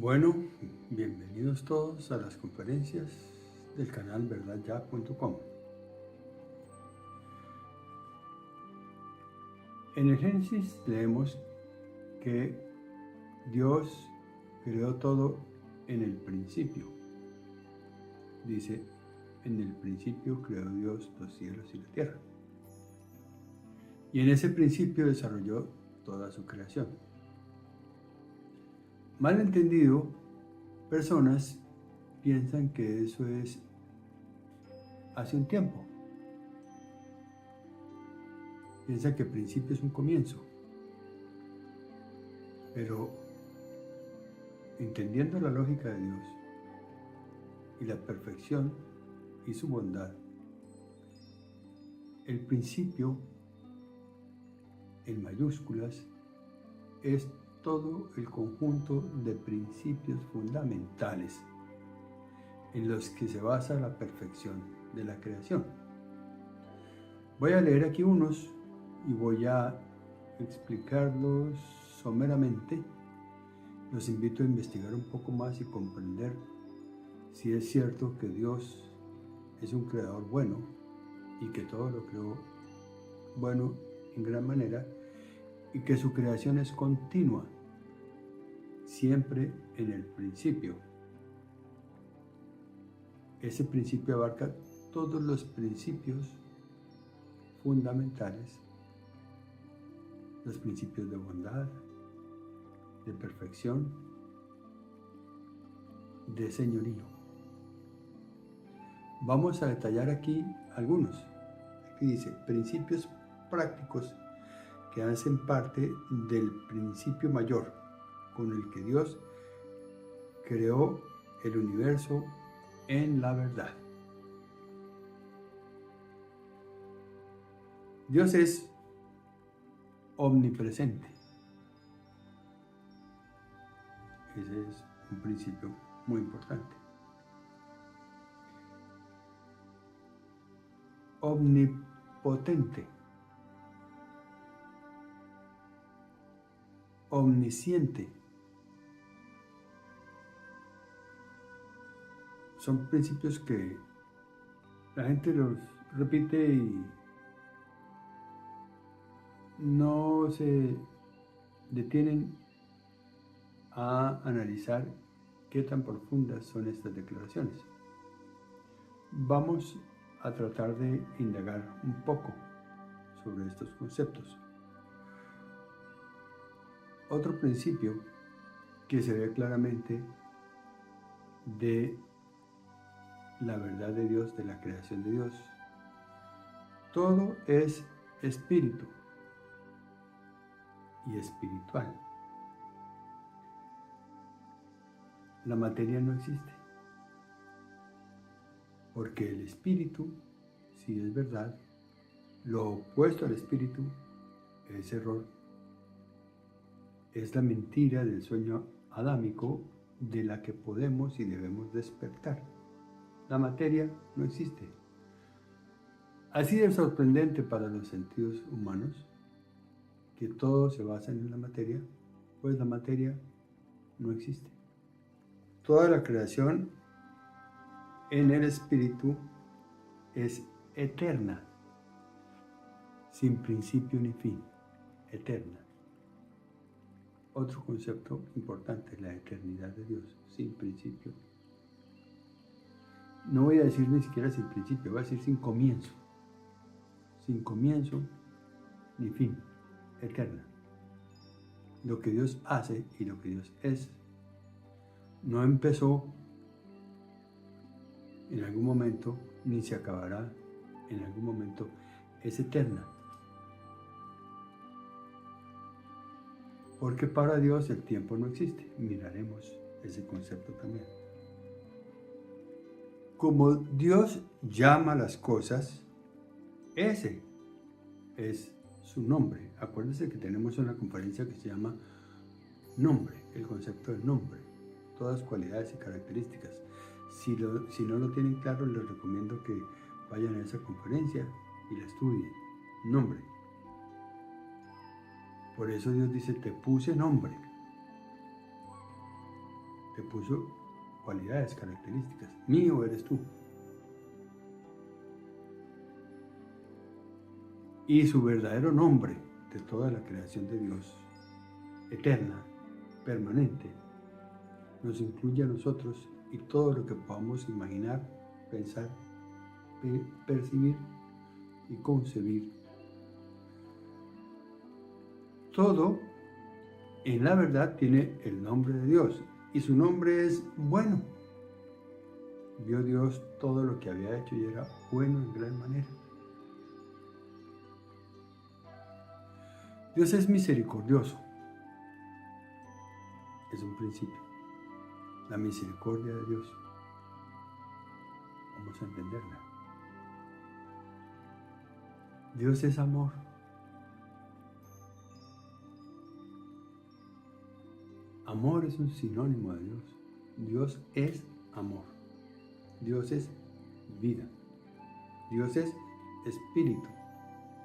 Bueno, bienvenidos todos a las conferencias del canal verdadyah.com. En el Génesis leemos que Dios creó todo en el principio. Dice, en el principio creó Dios los cielos y la tierra. Y en ese principio desarrolló toda su creación. Mal entendido, personas piensan que eso es hace un tiempo. Piensan que el principio es un comienzo. Pero entendiendo la lógica de Dios y la perfección y su bondad, el principio en mayúsculas es todo el conjunto de principios fundamentales en los que se basa la perfección de la creación. Voy a leer aquí unos y voy a explicarlos someramente. Los invito a investigar un poco más y comprender si es cierto que Dios es un creador bueno y que todo lo creó bueno en gran manera y que su creación es continua, siempre en el principio. Ese principio abarca todos los principios fundamentales, los principios de bondad, de perfección, de señorío. Vamos a detallar aquí algunos. Aquí dice, principios prácticos que hacen parte del principio mayor con el que Dios creó el universo en la verdad. Dios es omnipresente. Ese es un principio muy importante. Omnipotente. Omnisciente. Son principios que la gente los repite y no se detienen a analizar qué tan profundas son estas declaraciones. Vamos a tratar de indagar un poco sobre estos conceptos. Otro principio que se ve claramente de la verdad de Dios, de la creación de Dios. Todo es espíritu y espiritual. La materia no existe, porque el espíritu, si es verdad, lo opuesto al espíritu es error. Es la mentira del sueño adámico de la que podemos y debemos despertar. La materia no existe. Así de sorprendente para los sentidos humanos que todo se basa en la materia, pues la materia no existe. Toda la creación en el espíritu es eterna, sin principio ni fin, eterna. Otro concepto importante es la eternidad de Dios, sin principio. No voy a decir ni siquiera sin principio, voy a decir sin comienzo ni fin, eterna. Lo que Dios hace y lo que Dios es no empezó en algún momento ni se acabará en algún momento, es eterna. Porque para Dios el tiempo no existe. Miraremos ese concepto también. Como Dios llama las cosas, ese es su nombre. Acuérdense que tenemos una conferencia que se llama nombre, el concepto del nombre, todas cualidades y características. Si no lo tienen claro, les recomiendo que vayan a esa conferencia y la estudien. Nombre. Por eso Dios dice, te puse nombre. le puso cualidades, características. Mío eres tú. Y su verdadero nombre de toda la creación de Dios, eterna, permanente, nos incluye a nosotros y todo lo que podamos imaginar, pensar, percibir y concebir. Todo en la verdad tiene el nombre de Dios y su nombre es bueno. Vio Dios todo lo que había hecho y era bueno en gran manera. Dios es misericordioso. Es un principio. La misericordia de Dios. Vamos a entenderla. Dios es amor. Amor es un sinónimo de Dios. Dios es amor. Dios es vida. Dios es espíritu.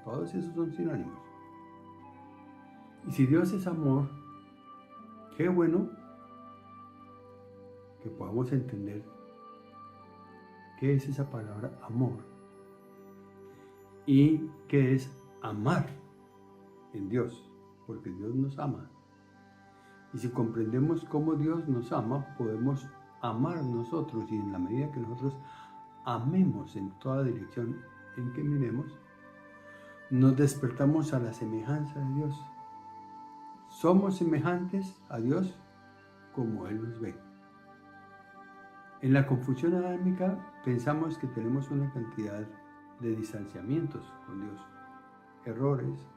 Todos esos son sinónimos. Y si Dios es amor, qué bueno que podamos entender qué es esa palabra amor y qué es amar en Dios, porque Dios nos ama. Y si comprendemos cómo Dios nos ama, podemos amar nosotros, y en la medida que nosotros amemos en toda dirección en que miremos, nos despertamos a la semejanza de Dios. Somos semejantes a Dios como Él nos ve. En la confusión adámica pensamos que tenemos una cantidad de distanciamientos con Dios, errores,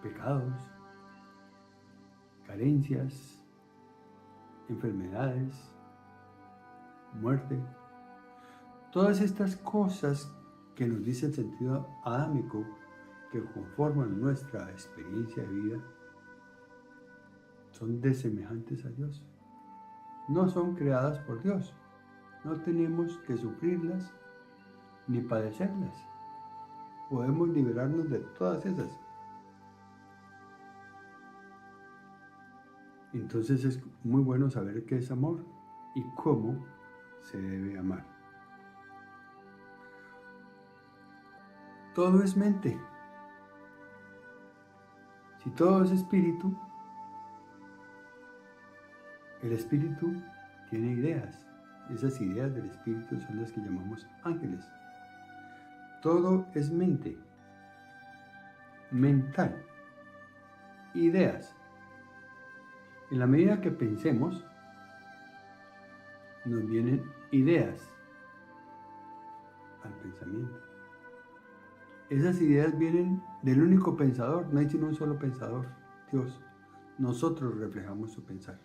pecados, carencias, enfermedades, muerte. Todas estas cosas que nos dice el sentido adámico que conforman nuestra experiencia de vida son desemejantes a Dios. No son creadas por Dios. No tenemos que sufrirlas ni padecerlas. Podemos liberarnos de todas esas. Entonces es muy bueno saber qué es amor y cómo se debe amar. Todo es mente. Si todo es espíritu, el espíritu tiene ideas. Esas ideas del espíritu son las que llamamos ángeles. Todo es mente, mental, ideas. En la medida que pensemos, nos vienen ideas al pensamiento. Esas ideas vienen del único pensador, no hay sino un solo pensador, Dios. Nosotros reflejamos su pensar.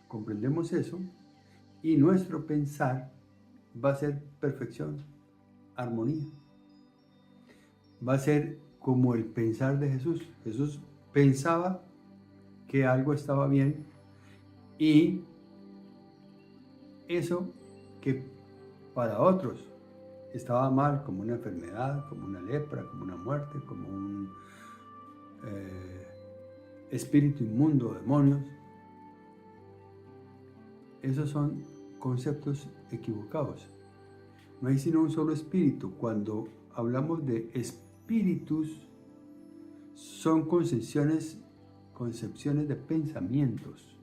Comprendemos eso y nuestro pensar va a ser perfección, armonía. Va a ser como el pensar de Jesús. Jesús pensaba que algo estaba bien y eso que para otros estaba mal, como una enfermedad, como una lepra, como una muerte, como un espíritu inmundo, demonios. Esos son conceptos equivocados. No hay sino un solo espíritu. Cuando hablamos de espíritus, son concepciones de pensamientos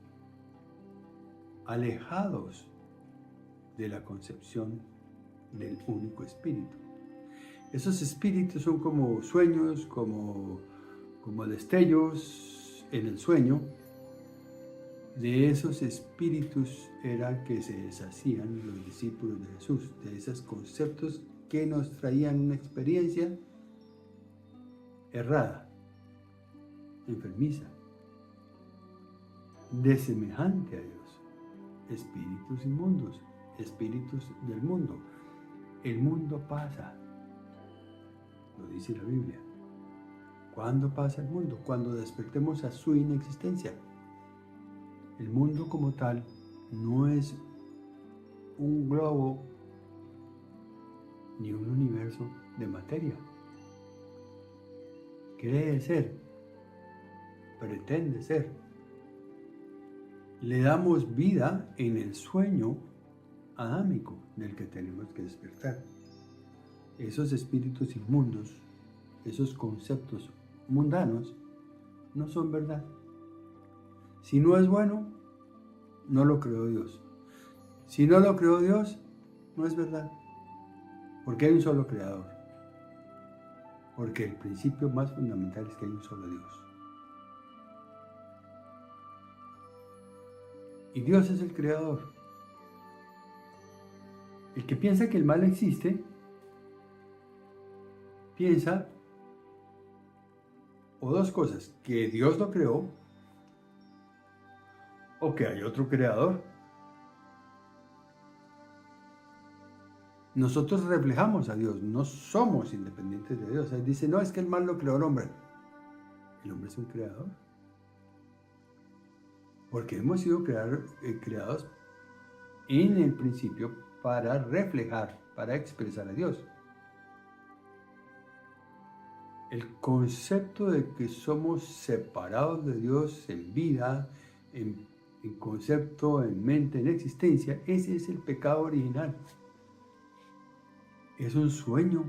alejados de la concepción del único espíritu. Esos espíritus son como sueños, como destellos en el sueño. De esos espíritus era que se deshacían los discípulos de Jesús, de esos conceptos que nos traían una experiencia errada, enfermiza, desemejante a Dios. Espíritus inmundos, espíritus del mundo. El mundo pasa, lo dice la Biblia. ¿Cuándo pasa el mundo? Cuando despertemos a su inexistencia. El mundo como tal no es un globo ni un universo de materia. Cree ser pretende ser. Le damos vida en el sueño adámico del que tenemos que despertar. Esos espíritus inmundos, esos conceptos mundanos, no son verdad. Si no es bueno, no lo creó Dios. Si no lo creó Dios, no es verdad. Porque hay un solo creador. Porque el principio más fundamental es que hay un solo Dios. Y Dios es el creador. El que piensa que el mal existe, piensa o dos cosas: que Dios lo creó o que hay otro creador. Nosotros reflejamos a Dios, no somos independientes de Dios. Él dice, no, es que el mal lo creó el hombre. El hombre es un creador. Porque hemos sido creados en el principio para reflejar, para expresar a Dios. El concepto de que somos separados de Dios en vida, en concepto, en mente, en existencia, ese es el pecado original. Es un sueño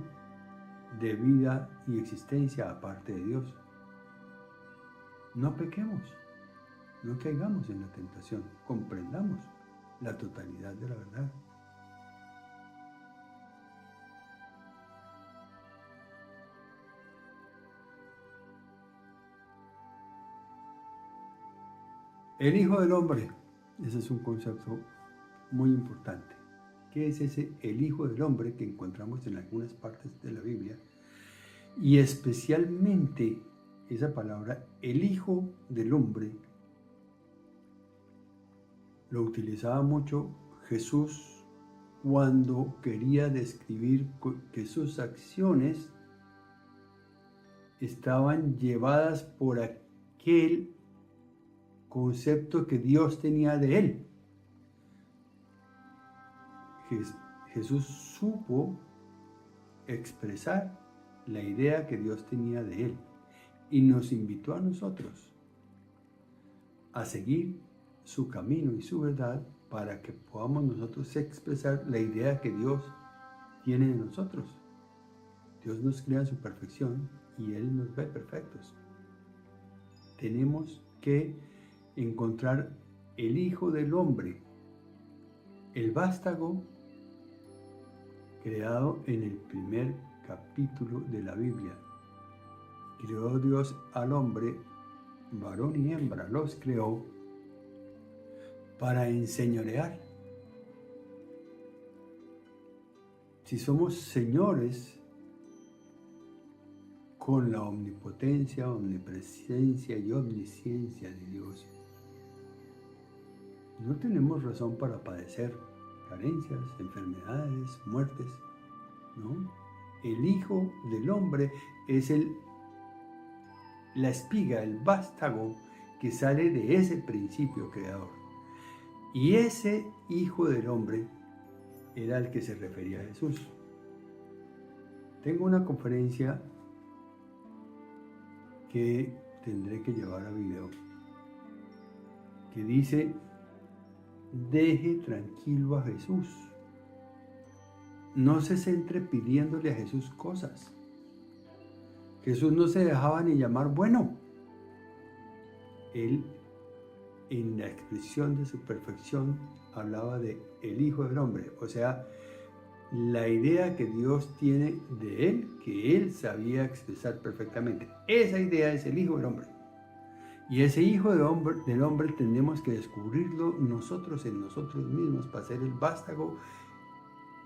de vida y existencia aparte de Dios. No pequemos, no caigamos en la tentación, comprendamos la totalidad de la verdad. El Hijo del Hombre, ese es un concepto muy importante. ¿Qué es ese el Hijo del Hombre que encontramos en algunas partes de la Biblia? Y especialmente esa palabra, el Hijo del Hombre, lo utilizaba mucho Jesús cuando quería describir que sus acciones estaban llevadas por aquel concepto que Dios tenía de él. Jesús supo expresar la idea que Dios tenía de él y nos invitó a nosotros a seguir su camino y su verdad para que podamos nosotros expresar la idea que Dios tiene de nosotros. Dios nos crea en su perfección y Él nos ve perfectos. Tenemos que encontrar el Hijo del Hombre, el vástago creado en el primer capítulo de la Biblia. Creó Dios al hombre, varón y hembra, los creó para enseñorear. Si somos señores con la omnipotencia, omnipresencia y omnisciencia de Dios, no tenemos razón para padecer carencias, enfermedades, muertes, ¿no? El Hijo del Hombre es la espiga, el vástago que sale de ese principio creador. Y ese Hijo del Hombre era al que se refería a Jesús. Tengo una conferencia que tendré que llevar a video, que dice: deje tranquilo a Jesús. No se centre pidiéndole a Jesús cosas. Jesús no se dejaba ni llamar bueno. Él, en la expresión de su perfección, hablaba de el Hijo del Hombre, o sea, la idea que Dios tiene de él, que él sabía expresar perfectamente. Esa idea es el Hijo del Hombre. Y ese Hijo del Hombre tenemos que descubrirlo nosotros en nosotros mismos para ser el vástago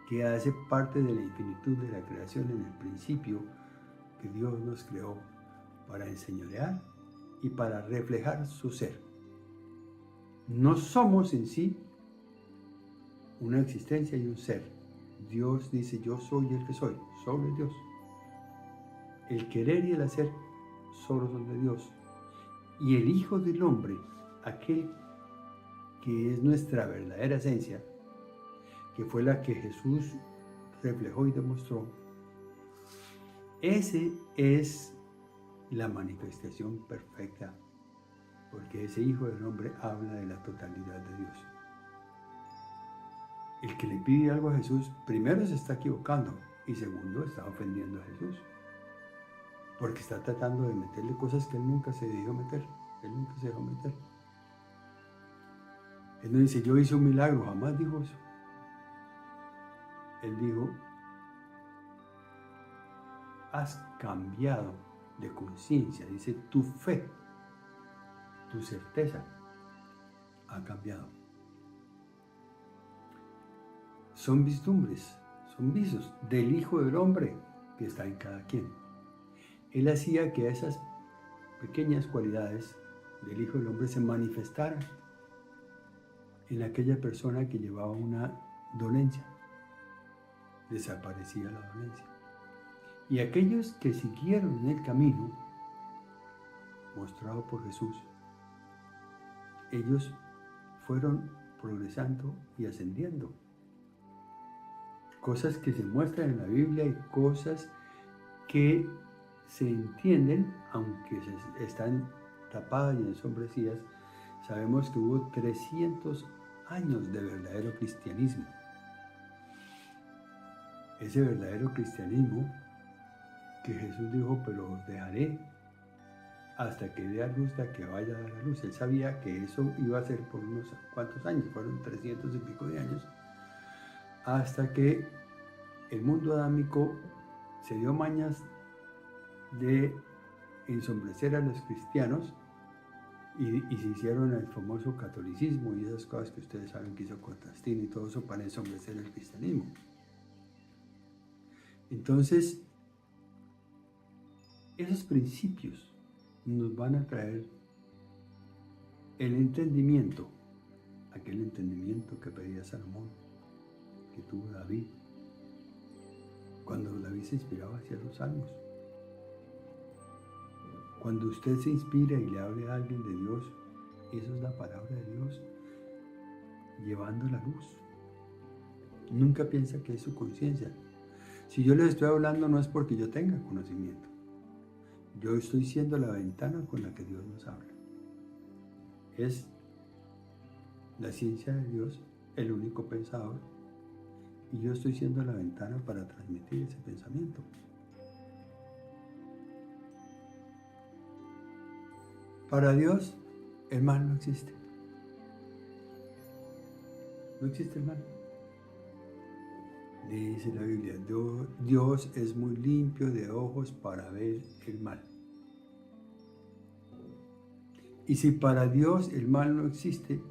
que hace parte de la infinitud de la creación en el principio que Dios nos creó para enseñorear y para reflejar su ser. No somos en sí una existencia y un ser. Dios dice: yo soy el que soy, solo es Dios. El querer y el hacer solo son de Dios. Y el Hijo del Hombre, aquel que es nuestra verdadera esencia, que fue la que Jesús reflejó y demostró, ese es la manifestación perfecta porque ese Hijo del Hombre habla de la totalidad de Dios. El que le pide algo a Jesús, primero se está equivocando y segundo está ofendiendo a Jesús, porque está tratando de meterle cosas que él nunca se dejó meter. Él nunca se dejó meter. Él no dice, yo hice un milagro, jamás dijo eso. Él dijo, has cambiado de conciencia, dice, tu fe, tu certeza ha cambiado. Son vislumbres, son visos del Hijo del Hombre que está en cada quien. Él hacía que esas pequeñas cualidades del Hijo del Hombre se manifestaran en aquella persona que llevaba una dolencia. Desaparecía la dolencia. Y aquellos que siguieron en el camino mostrado por Jesús, ellos fueron progresando y ascendiendo. Cosas que se muestran en la Biblia y cosas que se entienden, aunque están tapadas y ensombrecidas. Sabemos que hubo 300 años de verdadero cristianismo. Ese verdadero cristianismo que Jesús dijo, pero os dejaré hasta que dé a luz la que vaya a dar a luz. Él sabía que eso iba a ser por unos cuantos años, fueron 300 y pico de años, hasta que el mundo adámico se dio mañas de ensombrecer a los cristianos y se hicieron el famoso catolicismo y esas cosas que ustedes saben que hizo Constantino y todo eso para ensombrecer el cristianismo. Entonces, esos principios nos van a traer el entendimiento, aquel entendimiento que pedía Salomón, que tuvo David, cuando David se inspiraba hacia los salmos. Cuando usted se inspira y le hable a alguien de Dios, eso es la palabra de Dios llevando la luz. Nunca piensa que es su conciencia. Si yo les estoy hablando no es porque yo tenga conocimiento. Yo estoy siendo la ventana con la que Dios nos habla. Es la ciencia de Dios, el único pensador, y yo estoy siendo la ventana para transmitir ese pensamiento. Para Dios, el mal no existe. No existe el mal. Dice la Biblia, Dios es muy limpio de ojos para ver el mal. Y si para Dios el mal no existe,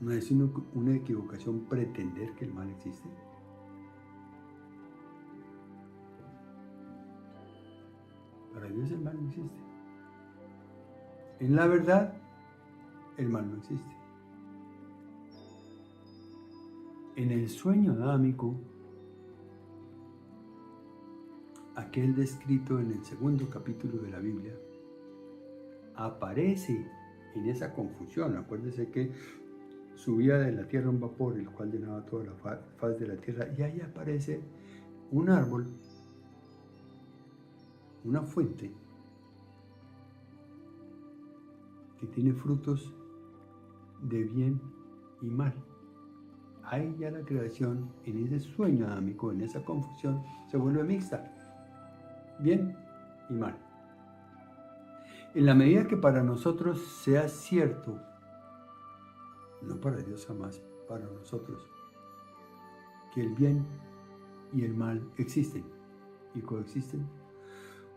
no es una equivocación pretender que el mal existe. Para Dios el mal no existe. En la verdad, el mal no existe. En el sueño adámico, aquel descrito en el segundo capítulo de la Biblia, aparece en esa confusión. Acuérdese que subía de la tierra un vapor, el cual llenaba toda la faz de la tierra, y ahí aparece un árbol, una fuente, que tiene frutos de bien y mal. Ahí ya la creación, en ese sueño adámico, en esa confusión, se vuelve mixta, bien y mal. En la medida que para nosotros sea cierto, no para Dios jamás, para nosotros, que el bien y el mal existen y coexisten,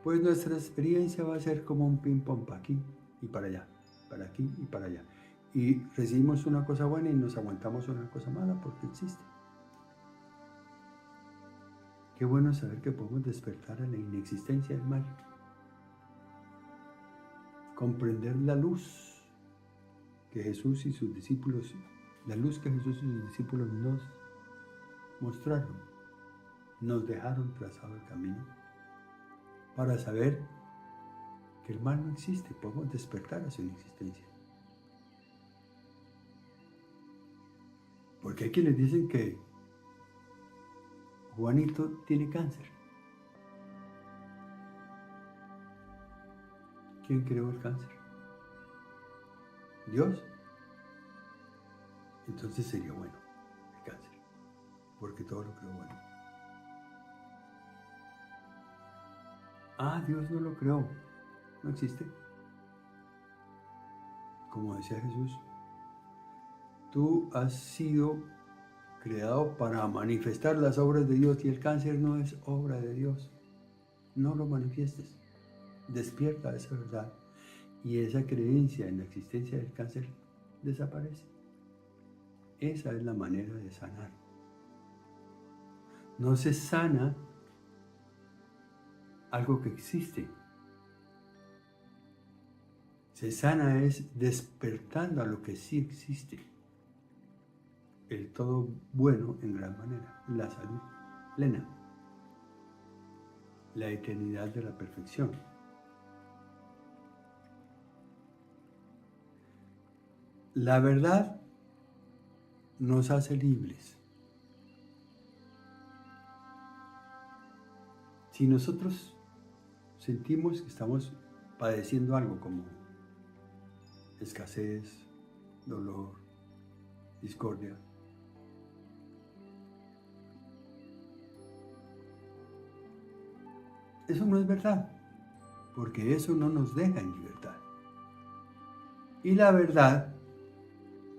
pues nuestra experiencia va a ser como un ping-pong para aquí y para allá, para aquí y para allá. Y recibimos una cosa buena y nos aguantamos una cosa mala porque existe. Qué bueno saber que podemos despertar a la inexistencia del mal. Comprender la luz que Jesús y sus discípulos, la luz que Jesús y sus discípulos nos mostraron, nos dejaron trazado el camino para saber que el mal no existe, podemos despertar a su inexistencia. Porque hay quienes dicen que Juanito tiene cáncer, ¿Quién creó el cáncer? ¿Dios? Entonces sería bueno el cáncer, porque todo lo creó bueno. Ah, Dios no lo creó, no existe. Como decía Jesús, tú has sido creado para manifestar las obras de Dios y el cáncer no es obra de Dios. No lo manifiestes. Despierta esa verdad y esa creencia en la existencia del cáncer desaparece. Esa es la manera de sanar. No se sana algo que existe. Se sana es despertando a lo que sí existe. El todo bueno en gran manera, la salud plena, la eternidad de la perfección. La verdad nos hace libres. Si nosotros sentimos que estamos padeciendo algo como escasez, dolor, discordia, eso no es verdad, porque eso no nos deja en libertad. Y la verdad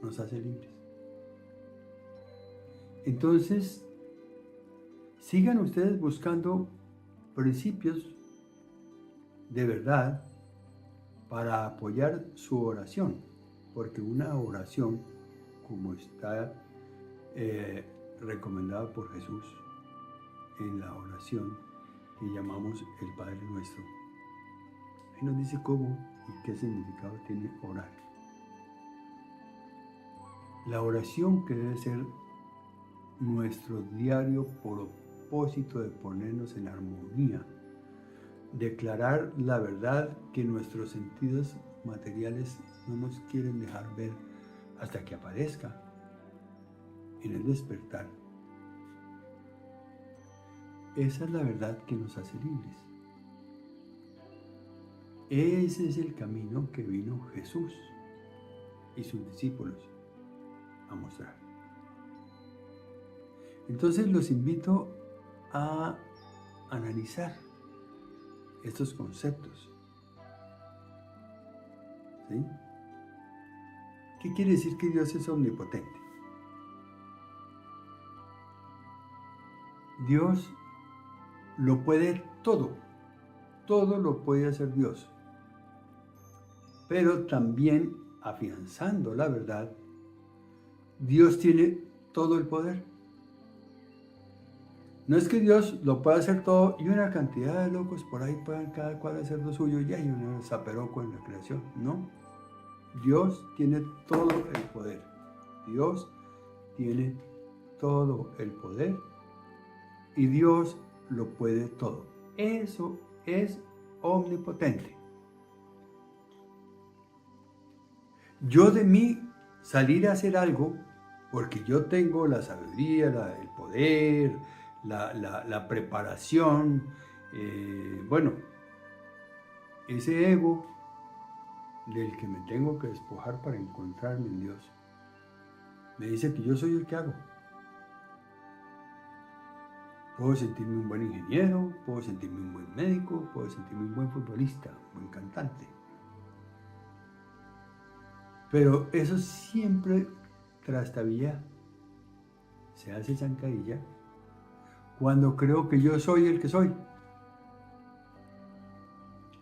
nos hace libres. Entonces, sigan ustedes buscando principios de verdad para apoyar su oración, porque una oración, como está recomendada por Jesús en la oración que llamamos el Padre Nuestro, ahí nos dice cómo y qué significado tiene orar. La oración que debe ser nuestro diario propósito de ponernos en armonía, declarar la verdad que nuestros sentidos materiales no nos quieren dejar ver hasta que aparezca en el despertar. Esa es la verdad que nos hace libres. Ese es el camino que vino Jesús y sus discípulos a mostrar. Entonces los invito a analizar estos conceptos. ¿Sí? ¿Qué quiere decir que Dios es omnipotente? Dios lo puede todo lo puede hacer Dios. Pero también, afianzando la verdad, Dios tiene todo el poder. No es que Dios lo pueda hacer todo y una cantidad de locos por ahí puedan cada cual hacer lo suyo y hay un zaperoco en la creación. No. Dios tiene todo el poder. Dios tiene todo el poder y Dios lo puede todo. Eso es omnipotente. Yo de mí salir a hacer algo porque yo tengo la sabiduría, el poder, la preparación, bueno, ese ego del que me tengo que despojar para encontrarme en Dios, me dice que yo soy el que hago. Puedo sentirme un buen ingeniero, puedo sentirme un buen médico, puedo sentirme un buen futbolista, un buen cantante. Pero eso siempre trastabilla, se hace zancadilla, cuando creo que yo soy el que soy.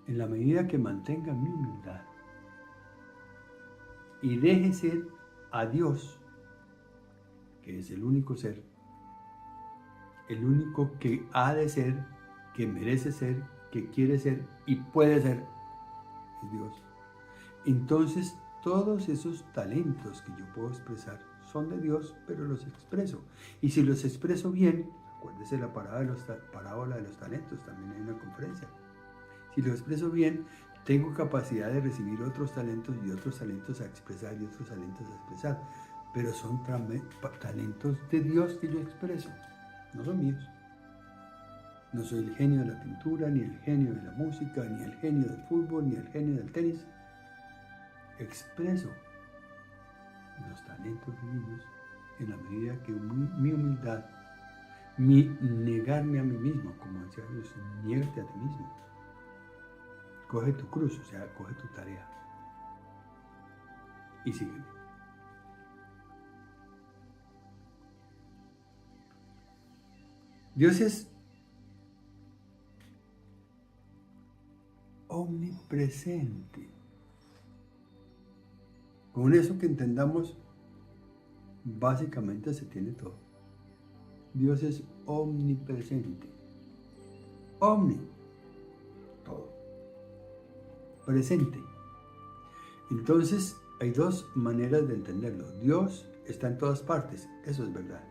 En la medida que mantenga mi humildad y deje ser a Dios, que es el único ser, el único que ha de ser, que merece ser, que quiere ser y puede ser, es Dios. Entonces, todos esos talentos que yo puedo expresar son de Dios, pero los expreso. Y si los expreso bien, acuérdese la parábola de los talentos, también hay una conferencia. Si lo expreso bien, tengo capacidad de recibir otros talentos y otros talentos a expresar y otros talentos a expresar. Pero son talentos de Dios que yo expreso, no son míos. No soy el genio de la pintura, ni el genio de la música, ni el genio del fútbol, ni el genio del tenis. Expreso los talentos divinos en la medida que mi humildad, mi negarme a mí mismo, como decía Dios, niégate a ti mismo. Coge tu cruz, o sea, coge tu tarea y sígueme. Dios es omnipresente. Con eso que entendamos, básicamente se tiene todo. Dios es omnipresente. Omni, todo. Presente. Entonces, hay dos maneras de entenderlo. Dios está en todas partes, eso es verdad.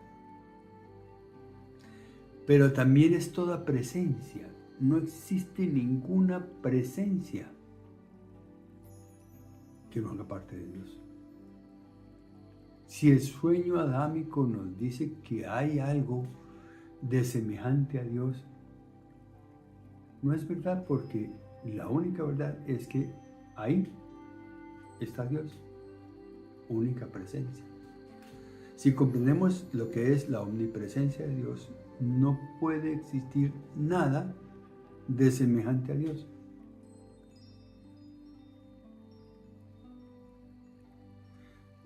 Pero también es toda presencia. No existe ninguna presencia que no haga parte de Dios. Si el sueño adámico nos dice que hay algo de semejante a Dios, no es verdad, porque la única verdad es que ahí está Dios, única presencia. Si comprendemos lo que es la omnipresencia de Dios, no puede existir nada de semejante a Dios.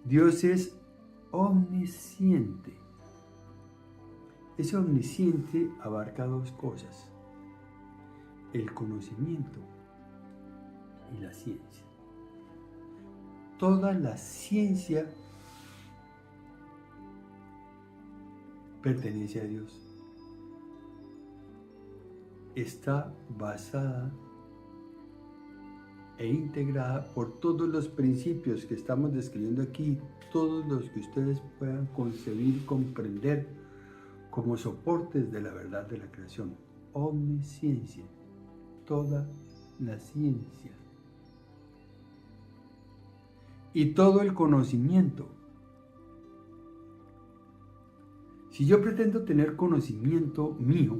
Dios es omnisciente. Ese omnisciente abarca dos cosas: el conocimiento y la ciencia. Toda la ciencia pertenece a Dios. Está basada e integrada por todos los principios que estamos describiendo aquí, todos los que ustedes puedan concebir y comprender como soportes de la verdad de la creación. Omnisciencia, toda la ciencia y todo el conocimiento. Si yo pretendo tener conocimiento mío,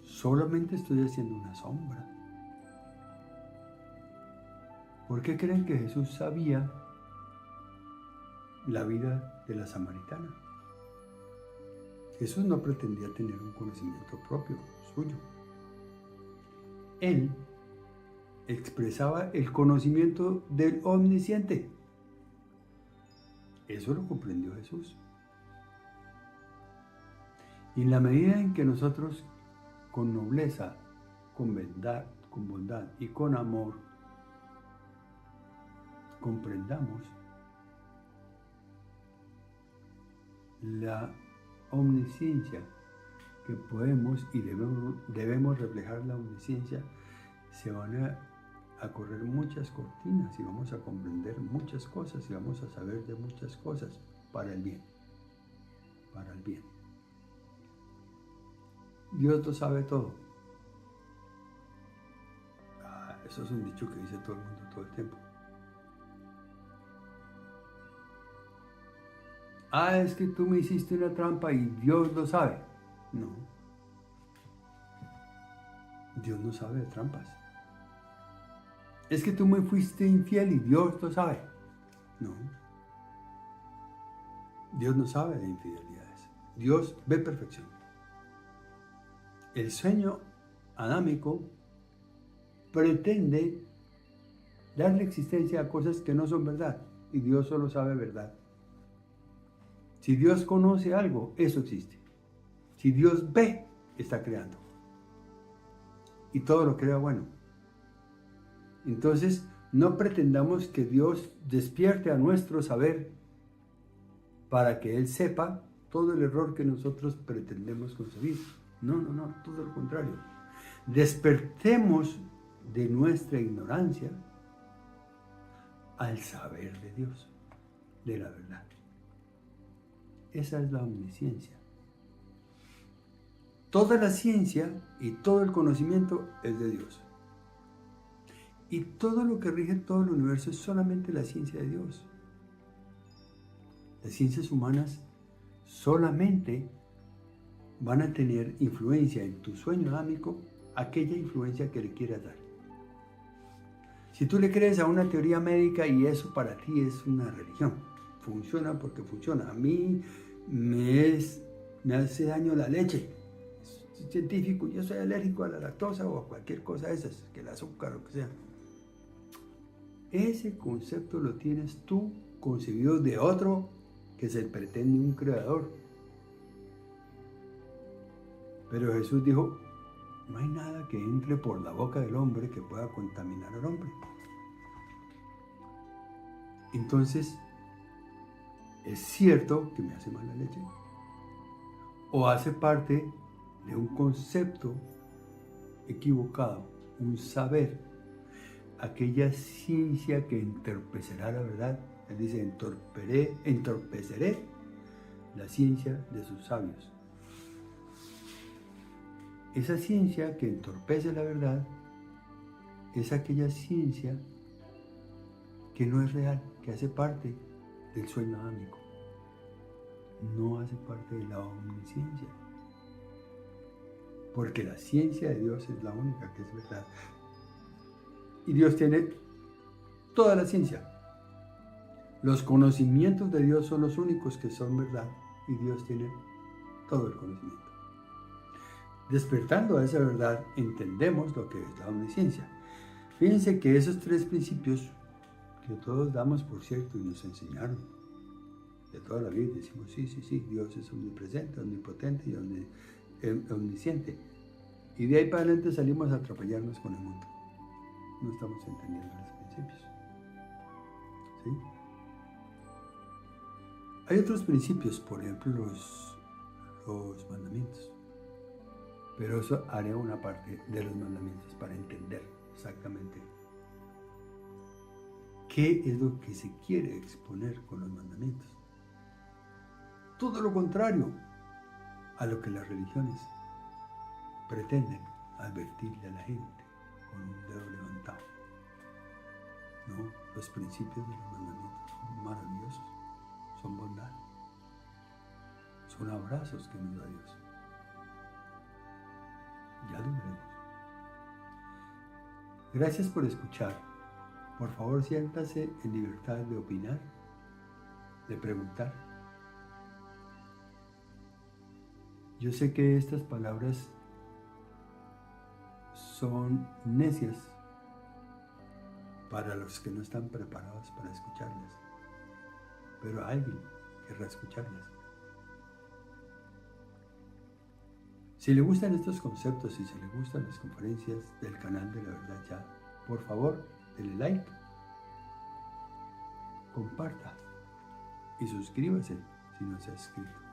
solamente estoy haciendo una sombra. ¿Por qué creen que Jesús sabía la vida de la samaritana? Jesús no pretendía tener un conocimiento propio, suyo. Él expresaba el conocimiento del omnisciente. Eso lo comprendió Jesús. Y en la medida en que nosotros, con nobleza, con bondad y con amor, comprendamos la omnisciencia que podemos y debemos reflejar, la omnisciencia, se van a correr muchas cortinas y vamos a comprender muchas cosas y vamos a saber de muchas cosas para el bien. Para el bien. Dios lo sabe todo. Eso es un dicho que dice todo el mundo todo el tiempo. Es que tú me hiciste una trampa y Dios lo sabe. No. Dios no sabe de trampas. Es que tú me fuiste infiel y Dios lo sabe. No. Dios no sabe de infidelidades. Dios ve perfección. El sueño adámico pretende darle existencia a cosas que no son verdad, y Dios solo sabe verdad. Si Dios conoce algo, eso existe. Si Dios ve, está creando. Y todo lo crea bueno. Entonces, no pretendamos que Dios despierte a nuestro saber para que Él sepa todo el error que nosotros pretendemos concebir. No, todo lo contrario. Despertemos de nuestra ignorancia al saber de Dios, de la verdad. Esa es la omnisciencia. Toda la ciencia y todo el conocimiento es de Dios. Y todo lo que rige todo el universo es solamente la ciencia de Dios. Las ciencias humanas solamente van a tener influencia en tu sueño adámico, aquella influencia que le quieras dar. Si tú le crees a una teoría médica y eso para ti es una religión, funciona porque funciona. A mí me hace daño la leche. Es científico, yo soy alérgico a la lactosa o a cualquier cosa de esas, que el azúcar o lo que sea. Ese concepto lo tienes tú concebido de otro que se pretende un creador. Pero Jesús dijo, no hay nada que entre por la boca del hombre que pueda contaminar al hombre. Entonces, ¿es cierto que me hace mal la leche? ¿O hace parte de un concepto equivocado, un saber, aquella ciencia que entorpecerá la verdad? Él dice, entorpeceré la ciencia de sus sabios. Esa ciencia que entorpece la verdad es aquella ciencia que no es real, que hace parte del sueño adámico. No hace parte de la omnisciencia. Porque la ciencia de Dios es la única que es verdad. Y Dios tiene toda la ciencia. Los conocimientos de Dios son los únicos que son verdad. Y Dios tiene todo el conocimiento. Despertando a esa verdad, entendemos lo que es la omnisciencia. Fíjense que esos tres principios que todos damos por cierto y nos enseñaron de toda la vida, decimos sí, Dios es omnipresente, omnipotente y omnisciente. Y de ahí para adelante salimos a atropellarnos con el mundo. No estamos entendiendo los principios. ¿Sí? Hay otros principios, por ejemplo los mandamientos. Pero eso haré una parte de los mandamientos para entender exactamente qué es lo que se quiere exponer con los mandamientos. Todo lo contrario a lo que las religiones pretenden advertirle a la gente con un dedo levantado. No, los principios de los mandamientos son maravillosos, son bondad, son abrazos que nos da Dios. Ya lo veremos. Gracias por escuchar. Por favor, siéntase en libertad de opinar, de preguntar. Yo sé que estas palabras son necias para los que no están preparados para escucharlas, pero alguien querrá escucharlas. Si le gustan estos conceptos y si le gustan las conferencias del canal de La Verdad Ya, por favor, denle like, comparta y suscríbase si no se ha suscrito.